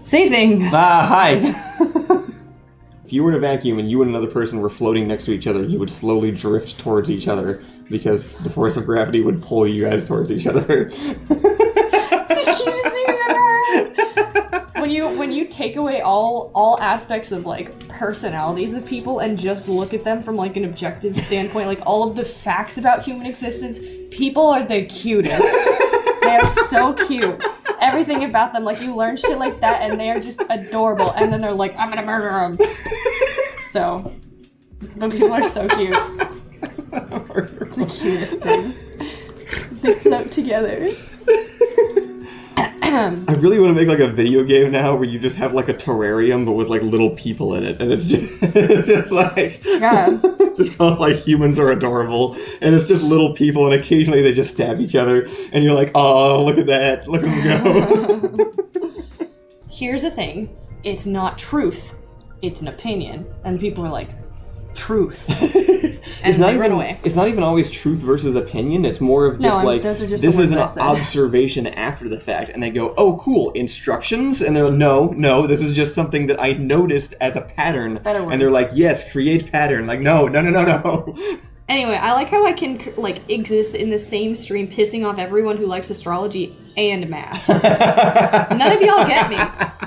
Say things. Hi. If you were in a vacuum and you and another person were floating next to each other, you would slowly drift towards each other because the force of gravity would pull you guys towards each other. It's the cutest thing I've ever heard. When you take away all aspects of like personalities of people and just look at them from like an objective standpoint, like all of the facts about human existence, people are the cutest. They are so cute. Everything about them, like you learn shit like that and they are just adorable, and then they're like, I'm gonna murder them. So, but people are so cute. It's the cutest thing. They float together. I really want to make like a video game now where you just have like a terrarium but with like little people in it, and it's just like just called like humans are adorable, and it's just little people, and occasionally they just stab each other, and you're like, oh, look at that, look at them go. Here's the thing, it's not truth, it's an opinion, and people are like, truth. And it's not they run even away. It's not even always truth versus opinion. It's more of just those are just this the is words an I said. observation after the fact, and they go, oh cool, instructions, and they're like, no, this is just something that I noticed as a pattern. Better words. And they're like, yes, create pattern. Like no. Anyway, I like how I can like exist in the same stream, pissing off everyone who likes astrology and math. None of y'all get me.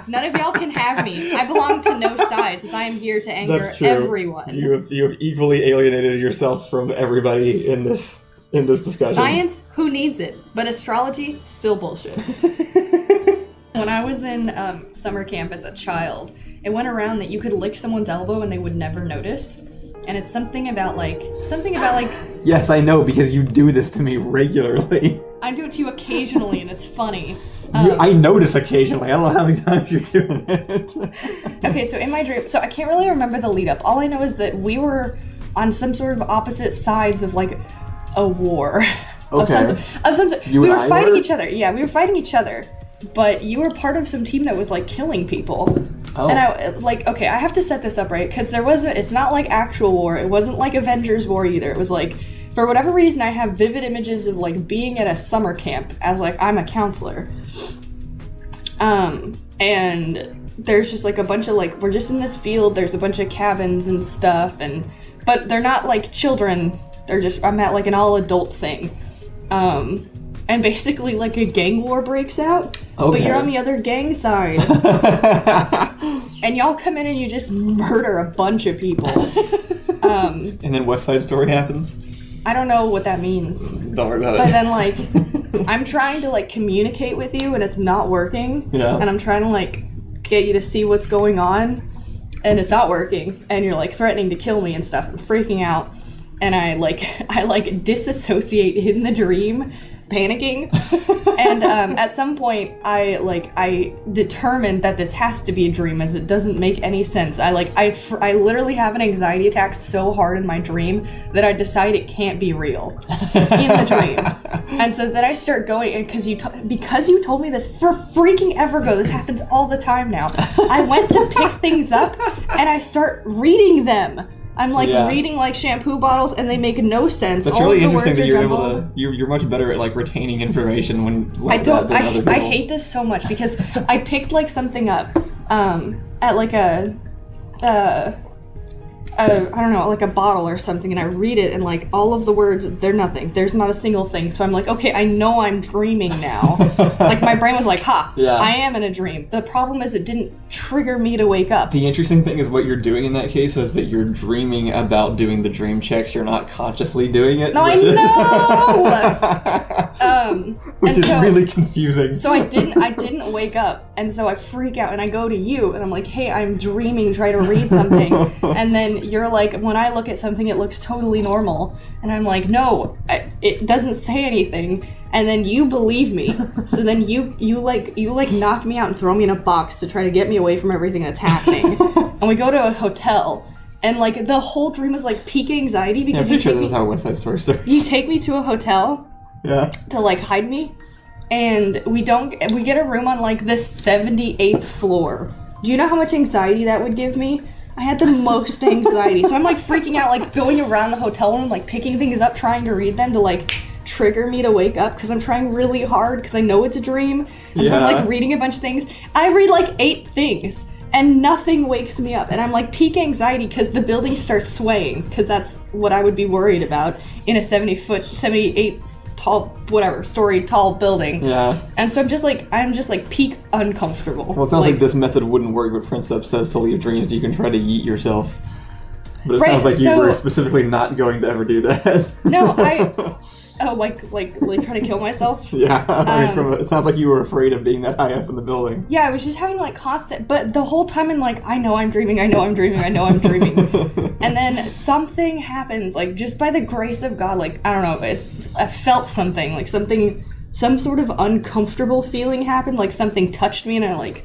None of y'all can have me. I belong to no sides, as I am here to anger everyone. You have equally alienated yourself from everybody in this discussion. Science, who needs it? But astrology, still bullshit. When I was in summer camp as a child, it went around that you could lick someone's elbow and they would never notice. And it's something about like... Yes, I know, because you do this to me regularly. I do it to you occasionally, and it's funny. I notice occasionally. I don't know how many times you're doing it. Okay, so in my dream... So I can't really remember the lead-up. All I know is that we were on some sort of opposite sides of, like, a war. Okay. Of some sort. You we and were I fighting were? each other. Yeah, we were fighting each other. But you were part of some team that was, like, killing people. Oh. And I have to set this up right, because it's not like actual war, it wasn't like Avengers War either, it was like, for whatever reason, I have vivid images of like being at a summer camp as like, I'm a counselor. And there's just like a bunch of like, we're just in this field, there's a bunch of cabins and stuff, but they're not like children, I'm at like an all adult thing. And basically, like, a gang war breaks out, but you're on the other gang side. And y'all come in and you just murder a bunch of people. And then West Side Story happens? I don't know what that means. Don't worry about it. But then, like, I'm trying to, like, communicate with you, and it's not working. Yeah. And I'm trying to, like, get you to see what's going on, and it's not working. And you're, like, threatening to kill me and stuff. I'm freaking out. And I disassociate in the dream, panicking, and at some point I determined that this has to be a dream, as it doesn't make any sense. I literally have an anxiety attack so hard in my dream that I decide it can't be real in the dream. And so then I start going, and because you told me this for freaking ever ago, this happens all the time now. I went to pick things up and I start reading them. I'm like reading like shampoo bottles, and they make no sense. That's really interesting that you're able to. You're much better at like retaining information when like that than other people. I hate this so much because I picked like something up at like I don't know, like a bottle or something, and I read it, and like all of the words, they're nothing. There's not a single thing. So I'm like, okay, I know I'm dreaming now. Like my brain was like, I am in a dream. The problem is it didn't trigger me to wake up. The interesting thing is what you're doing in that case is that you're dreaming about doing the dream checks. You're not consciously doing it. No, I know! Which is really confusing. So I didn't wake up, and so I freak out, and I go to you, and I'm like, hey, I'm dreaming, try to read something. And then you're like, when I look at something, it looks totally normal. And I'm like, no, it doesn't say anything. And then you believe me. So then you knock me out and throw me in a box to try to get me away from everything that's happening. And we go to a hotel. And like the whole dream is like peak anxiety because this is how West Side Story starts. You take me to a hotel to like hide me. And we get a room on like the 78th floor. Do you know how much anxiety that would give me? I had the most anxiety. So I'm like freaking out, like going around the hotel room, like picking things up, trying to read them to like trigger me to wake up because I'm trying really hard because I know it's a dream. And so I'm like reading a bunch of things. I read like 8 things and nothing wakes me up. And I'm like peak anxiety because the building starts swaying because that's what I would be worried about in a 78 tall, whatever, story tall building. Yeah. And so I'm just like peak uncomfortable. Well, it sounds like this method wouldn't work, but Princeps says to leave dreams you can try to yeet yourself. But it sounds like you were specifically not going to ever do that. No, like trying to kill myself? Yeah, I mean, it sounds like you were afraid of being that high up in the building. Yeah, I was just having like constant, but the whole time I'm like, I know I'm dreaming. And then something happens, like just by the grace of God, like, I don't know, I felt something, like some sort of uncomfortable feeling happened, like something touched me and I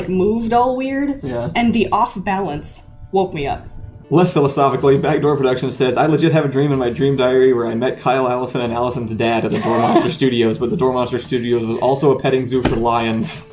moved all weird. Yeah. And the off balance woke me up. Less philosophically, Backdoor Productions says, I legit have a dream in my dream diary where I met Kyle, Allison, and Allison's dad at the Door Monster Studios, but the Door Monster Studios was also a petting zoo for lions.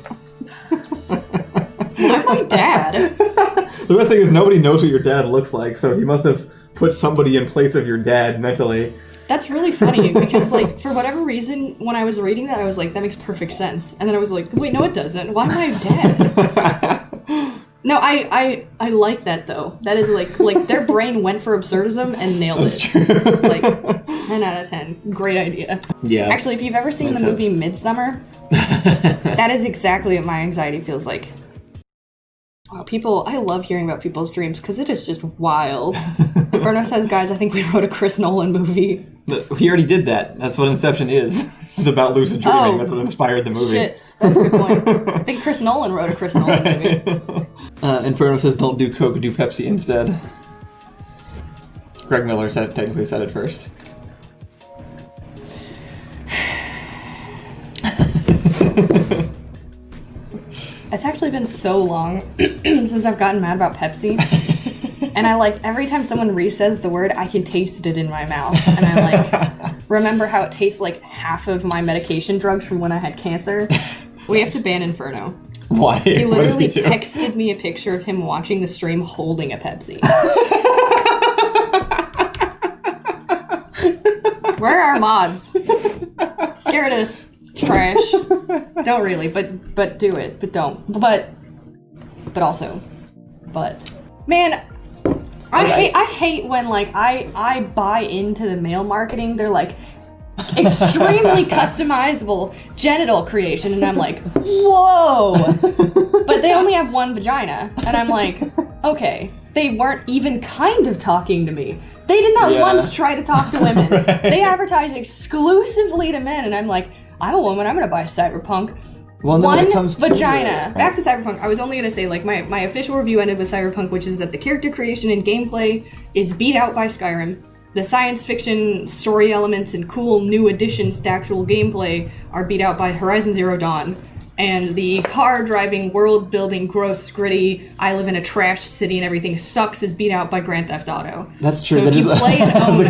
I'm my dad. The best thing is nobody knows what your dad looks like, so he must have put somebody in place of your dad mentally. That's really funny, because, like, for whatever reason, when I was reading that, I was like, that makes perfect sense. And then I was like, wait, no, it doesn't. Why am I dead? No, I like that, though. That is, like their brain went for absurdism and nailed it. True. Like, 10 out of 10. Great idea. Yeah. Actually, if you've ever seen the movie Midsummer, that is exactly what my anxiety feels like. Wow, I love hearing about people's dreams, because it is just wild. Inferno says, guys, I think we wrote a Chris Nolan movie. He already did that. That's what Inception is. It's about lucid dreaming. That's what inspired the movie. Shit, that's a good point. I think Chris Nolan wrote a Chris Nolan movie. Inferno says, don't do Coke, do Pepsi instead. Greg Miller technically said it first. It's actually been so long since I've gotten mad about Pepsi. And every time someone re-says the word, I can taste it in my mouth. And I remember how it tastes like half of my medication drugs from when I had cancer. We have to ban Inferno. Why? He literally texted me a picture of him watching the stream holding a Pepsi. Where are our mods? Get rid of this trash. Don't really, but do it. But don't. But also. But. Man, I hate when, I buy into the male marketing. They're, extremely customizable genital creation, and I'm like, whoa! But they only have one vagina, and I'm like, okay, they weren't even kind of talking to me. They did not once try to talk to women. Right. They advertise exclusively to men, and I'm like, I'm a woman, I'm gonna buy Cyberpunk. Well, one vagina. Back to Cyberpunk. I was only going to say, my official review ended with Cyberpunk, which is that the character creation and gameplay is beat out by Skyrim. The science fiction story elements and cool new additions to actual gameplay are beat out by Horizon Zero Dawn. And the car driving, world building, gross, gritty, I live in a trash city and everything sucks is beat out by Grand Theft Auto. That's true. So if you play and own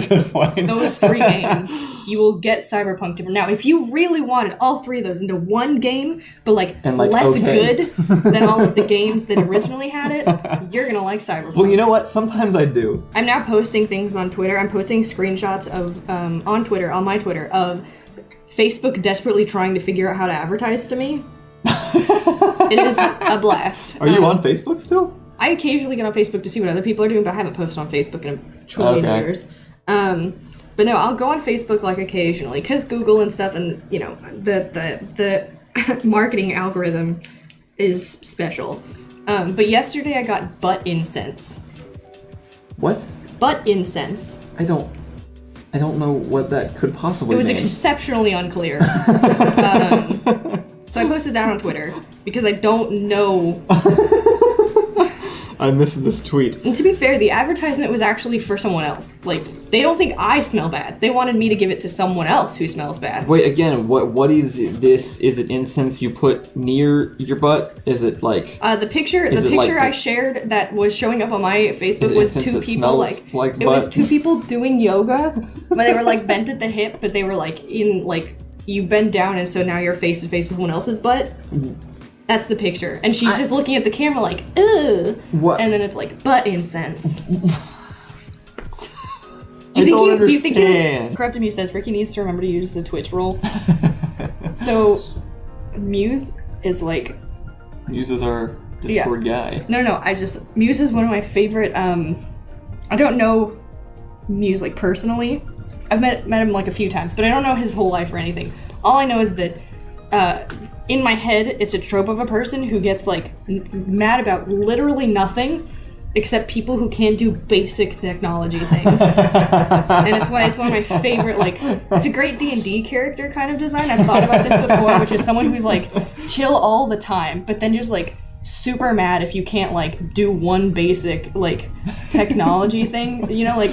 those 3 games, you will get Cyberpunk different. Now, if you really wanted all 3 of those into one game, but less good than all of the games that originally had it, you're gonna like Cyberpunk. Well, you know what? Sometimes I do. I'm now posting things on Twitter. I'm posting screenshots of on my Twitter, of Facebook desperately trying to figure out how to advertise to me. It is a blast. Are you on Facebook still? I occasionally get on Facebook to see what other people are doing, but I haven't posted on Facebook in a trillion years. But no, I'll go on Facebook occasionally, because Google and stuff, and the marketing algorithm is special. But yesterday I got butt incense. What? Butt incense. I don't know what that could possibly mean. It was exceptionally unclear. So I posted that on Twitter, because I don't know. I missed this tweet. And to be fair, the advertisement was actually for someone else. They don't think I smell bad. They wanted me to give it to someone else who smells bad. Wait, again, what is this? Is it incense you put near your butt? Is it the picture I shared that was showing up on my Facebook was 2 people it was 2 people doing yoga, but they were bent at the hip, but they were you bend down, and so now you're face to face with someone else's butt. That's the picture. And she's just looking at the camera ugh. What? And then it's butt incense. Do Do you think Corrupted Muse says Ricky needs to remember to use the Twitch roll? So, Muse is like... Muse is our Discord guy. No, Muse is one of my favorite, I don't know Muse, like, personally. I've met him, like, a few times, but I don't know his whole life or anything. All I know is that, in my head, it's a trope of a person who gets, like, mad about literally nothing except people who can't do basic technology things. And it's one of my favorite, like, it's a great D&D character kind of design. I've thought about this before, which is someone who's, like, chill all the time, but then just, like, super mad if you can't, like, do one basic, like, technology thing. You know, like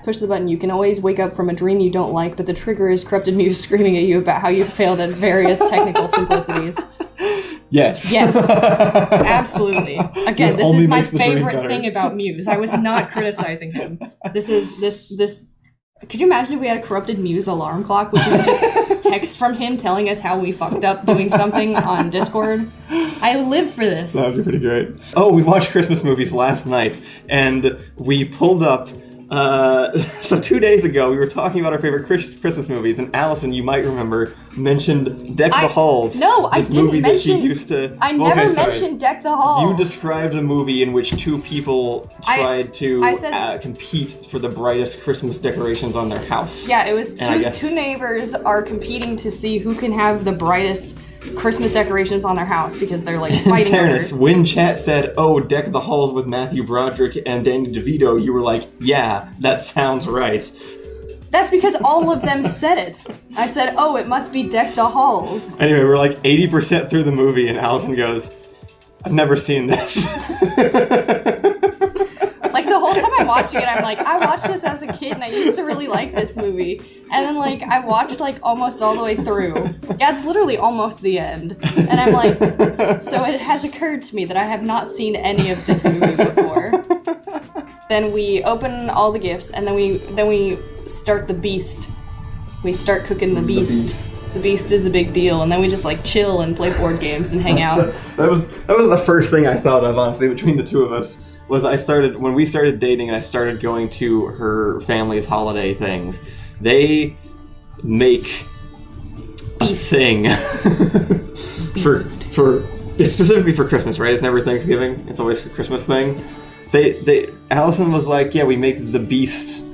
push the button. You can always wake up from a dream you don't like, but the trigger is Corrupted Muse screaming at you about how you failed at various technical simplicities. Yes. Absolutely. Again, this is my favorite thing about Muse. I was not criticizing him. This. Could you imagine if we had a Corrupted Muse alarm clock, which is just text from him telling us how we fucked up doing something on Discord? I live for this. That would be pretty great. Oh, we watched Christmas movies last night, and we pulled up. So 2 days ago, we were talking about our favorite Christmas movies, and Allison, you might remember, mentioned Deck the Halls. No, I didn't movie mention... that she used to... I never mentioned Deck the Halls. You described the movie in which two people tried to compete for the brightest Christmas decorations on their house. Yeah, it was two neighbors are competing to see who can have the brightest Christmas decorations on their house because they're, like, fighting over it. When chat said, oh, Deck the Halls with Matthew Broderick and Danny DeVito, you were like, yeah, that sounds right. That's because all of them said it. I said, oh, it must be Deck the Halls. Anyway, we're like 80% through the movie, and Allison goes, I've never seen this. Like, the whole time I'm watching it, I'm like, I watched this as a kid, and I used to really like this movie. And then, like, I watched, like, almost all the way through. Yeah, it's literally almost the end. And I'm like, so it has occurred to me that I have not seen any of this movie before. Then we open all the gifts, and then we start the beast. We start cooking the beast. The beast is a big deal, and then we just, like, chill and play board games and hang out. That was the first thing I thought of, honestly, between the two of us. Was when we started dating and I started going to her family's holiday things, they make a thing for specifically for Christmas, right? It's never Thanksgiving. It's always a Christmas thing. Allison was like, yeah, we make the beast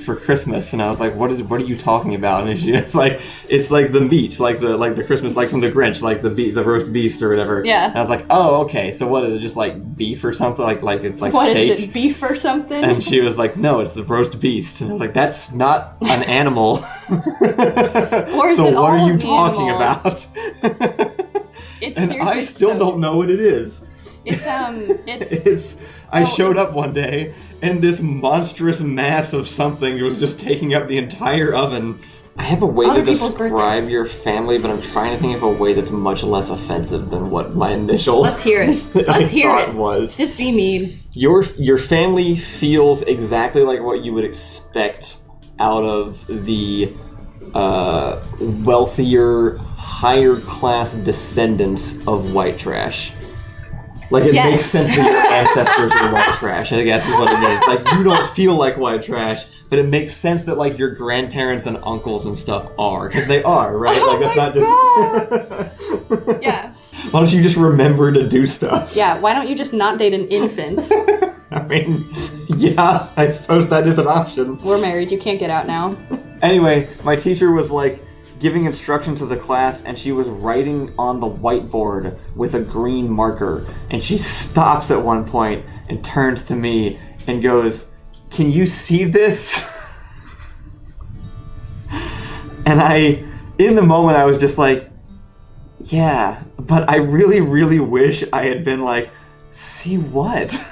for Christmas, and I was like, what are you talking about? And she's like, it's like the meat, like the Christmas, like from the Grinch, like the roast beast or whatever. Yeah. And I was like, oh, okay, so what is it, just like beef or something? Like it's like what steak? What is it, beef or something? And she was like, no, it's the roast beast. And I was like, that's not an animal. Or is so it what all are you of the talking animals? About? And I still don't know what it is. I showed up one day, and this monstrous mass of something was just taking up the entire oven. I have a way to describe your family, but I'm trying to think of a way that's much less offensive than what my initial Let's hear it. Let's hear it. Was. Just be mean. Your family feels exactly like what you would expect out of the wealthier, higher class descendants of white trash. Like, it makes sense that your ancestors are white trash, I guess is what it means. Like, you don't feel like white trash, but it makes sense that, like, your grandparents and uncles and stuff are, because they are, right? Like, that's not just... Yeah. Why don't you just remember to do stuff? Yeah, why don't you just not date an infant? I mean, yeah, I suppose that is an option. We're married, you can't get out now. Anyway, my teacher was, like, giving instructions to the class, and she was writing on the whiteboard with a green marker, and she stops at one point and turns to me and goes, "Can you see this?" And in the moment, I was just like, yeah, but I really, really wish I had been like, see what?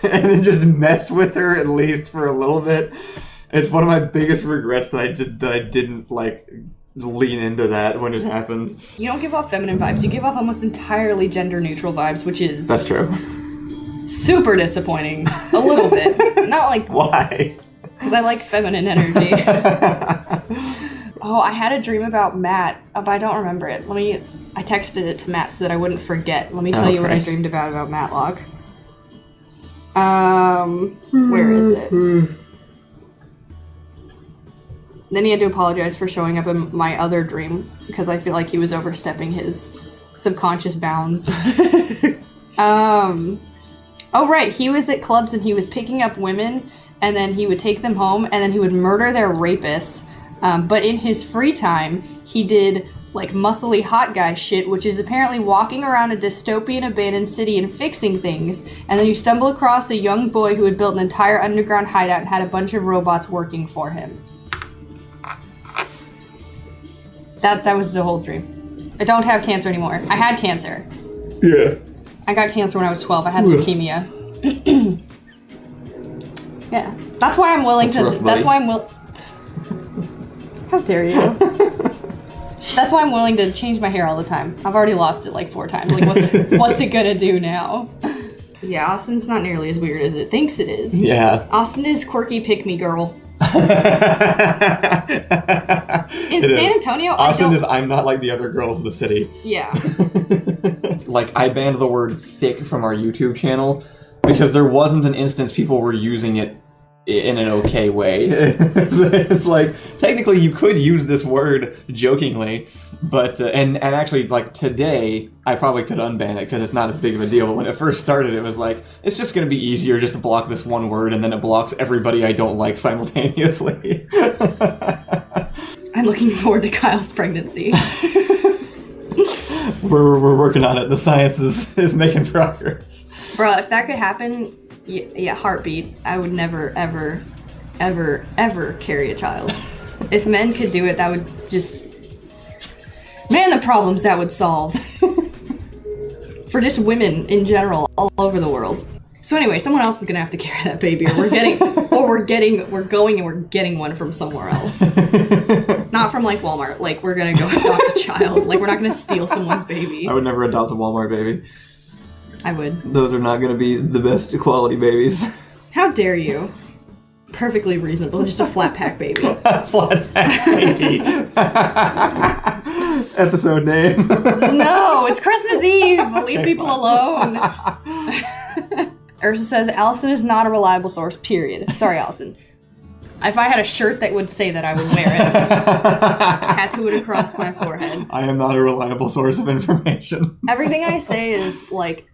And then just messed with her at least for a little bit. It's one of my biggest regrets that I didn't, like, lean into that when it happened. You don't give off feminine vibes. You give off almost entirely gender-neutral vibes, which is... That's true. Super disappointing. A little bit. Not like... Why? Because I like feminine energy. Oh, I had a dream about Matt, but I don't remember it. I texted it to Matt so that I wouldn't forget. Let me tell you what I dreamed about Matlock. Where is it? Then he had to apologize for showing up in my other dream because I feel like he was overstepping his subconscious bounds. Oh, right. He was at clubs and he was picking up women and then he would take them home and then he would murder their rapists. But in his free time, he did like muscly hot guy shit, which is apparently walking around a dystopian abandoned city and fixing things. And then you stumble across a young boy who had built an entire underground hideout and had a bunch of robots working for him. That was the whole dream. I don't have cancer anymore. I had cancer. Yeah. I got cancer when I was 12. I had leukemia. Yeah. That's why I'm willing to... rough, that's why I'm How dare you? That's why I'm willing to change my hair all the time. I've already lost it like 4 times. Like, what's it gonna do now? Yeah, Austin's not nearly as weird as it thinks it is. Yeah. Austin is quirky pick-me girl. In San Antonio, Austin is I'm not like the other girls of the city. Yeah. Like, I banned the word thick from our YouTube channel because there wasn't an instance people were using it in an okay way. It's like, technically you could use this word jokingly, but, and actually, like, today, I probably could unban it because it's not as big of a deal, but when it first started, it was like, it's just gonna be easier just to block this one word, and then it blocks everybody I don't like simultaneously. I'm looking forward to Kyle's pregnancy. We're working on it. The science is making progress. Bro, if that could happen, yeah, heartbeat, I would never, ever, ever, ever carry a child. If men could do it, that would just... Man, the problems that would solve. For just women in general, all over the world. So anyway, someone else is gonna have to carry that baby, or we're getting one from somewhere else. Not from, like, Walmart. Like, we're gonna go adopt a child. Like, we're not gonna steal someone's baby. I would never adopt a Walmart baby. I would. Those are not going to be the best quality babies. How dare you? Perfectly reasonable. Just a flat pack baby. Flat pack baby. Episode name. No, it's Christmas Eve. Leave people alone. Ursa says, Allison is not a reliable source, period. Sorry, Allison. If I had a shirt that would say that, I would wear it. Tattoo it across my forehead. I am not a reliable source of information. Everything I say is, like,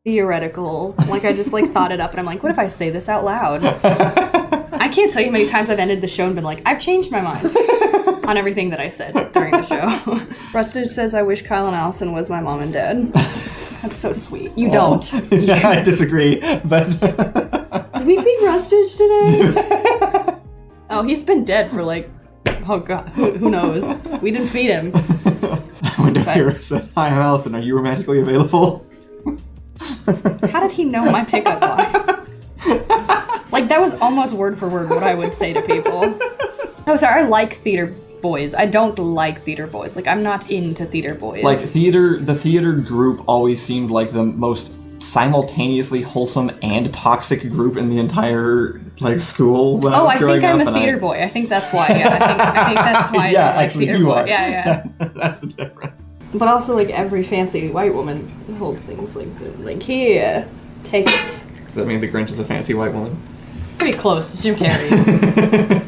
theoretical. Like, I just, like, thought it up, and I'm like, what if I say this out loud? I can't tell you how many times I've ended the show and been like, I've changed my mind on everything that I said during the show. Rustage says, I wish Kyle and Allison was my mom and dad. That's so sweet. You don't. Yeah, I disagree, but... Did we feed Rustage today? Oh, he's been dead for, like, oh god, who knows? We didn't feed him. I wonder if he said, hi, I'm Allison, are you romantically available? How did he know my pickup line? Like, that was almost word for word what I would say to people. No, sorry, I like theater boys. I don't like theater boys. Like, I'm not into theater boys. Like, the theater group always seemed like the most simultaneously wholesome and toxic group in the entire, like, school when I was growing up. I think I'm a theater boy. I think that's why. Yeah, I think that's why. Yeah, I like actually, theater you boy. are. Yeah. That's the difference. But also, like, every fancy white woman holds things like here, take it. Does that mean the Grinch is a fancy white woman? Pretty close. It's Jim Carrey.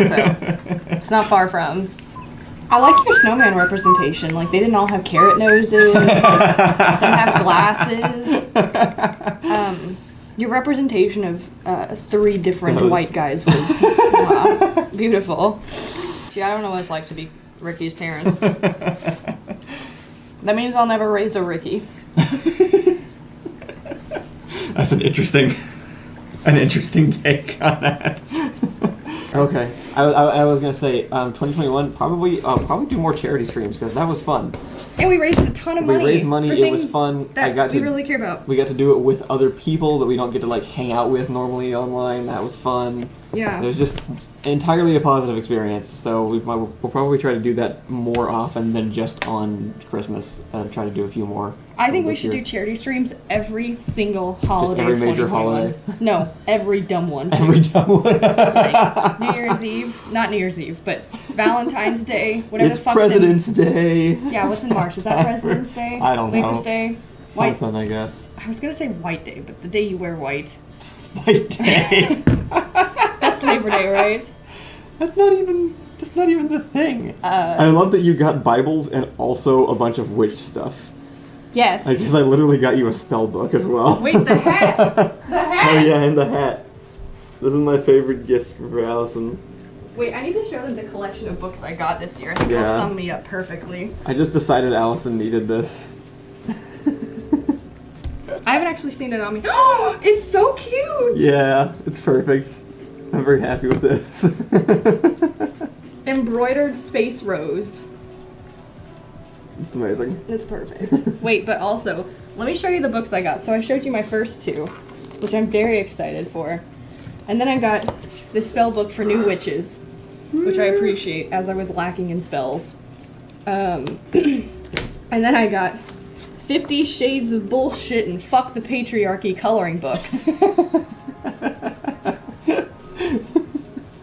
So, it's not far from. I like your snowman representation. Like, they didn't all have carrot noses. Some have glasses. Your representation of 3 different white guys was wow, beautiful. Gee, I don't know what it's like to be Ricky's parents. That means I'll never raise a Ricky. That's an interesting take on that. Okay, I was gonna say 2021 probably do more charity streams because that was fun. And we raised a ton of money. We raised money. It was fun. That we really care about. We got to do it with other people that we don't get to, like, hang out with normally online. That was fun. Yeah. It was just entirely a positive experience. So we'll probably try to do that more often than just on Christmas. Try to do a few more. I think we should do charity streams every single holiday. Just every major holiday. No, every dumb one. Every dumb one. Like New Year's Eve, not New Year's Eve, but Valentine's Day, whatever it's the fuck's President's Day. Yeah, what's in March? Is that President's Day? I don't know. Labor's Day? Something, I guess. I was gonna say White Day, but the day you wear white. White Day. That's Labor Day, right? That's not even... That's not even the thing. I love that you got Bibles and also a bunch of witch stuff. Yes. Because I literally got you a spell book as well. Wait, the hat! The hat! Oh yeah, and the hat. This is my favorite gift for Allison. Wait, I need to show them the collection of books I got this year. I think it'll sum me up perfectly. I just decided Allison needed this. I haven't actually seen it on me. Oh, it's so cute! Yeah, it's perfect. I'm very happy with this. Embroidered space rose. It's amazing. It's perfect. Wait, but also, let me show you the books I got. So I showed you my first two, which I'm very excited for. And then I got this spell book for new witches, which I appreciate, as I was lacking in spells. And then I got 50 Shades of Bullshit and Fuck the Patriarchy coloring books. It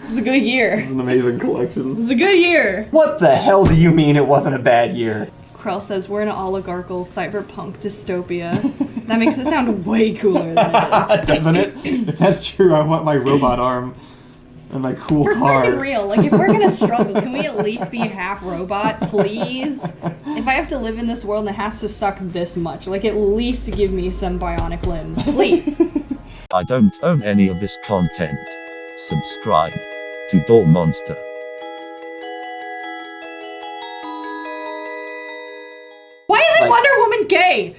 was a good year. It's an amazing collection. It was a good year. What the hell do you mean it wasn't a bad year? Krell says we're in an oligarchical cyberpunk dystopia. That makes it sound way cooler than it is. Doesn't it? If that's true, I want my robot arm and my cool For car. fucking real, like if we're gonna struggle, can we at least be half robot, please? If I have to live in this world and it has to suck this much, like at least give me some bionic limbs, please. I don't own any of this content. Subscribe to Doll Monster. Why isn't Wonder Woman gay?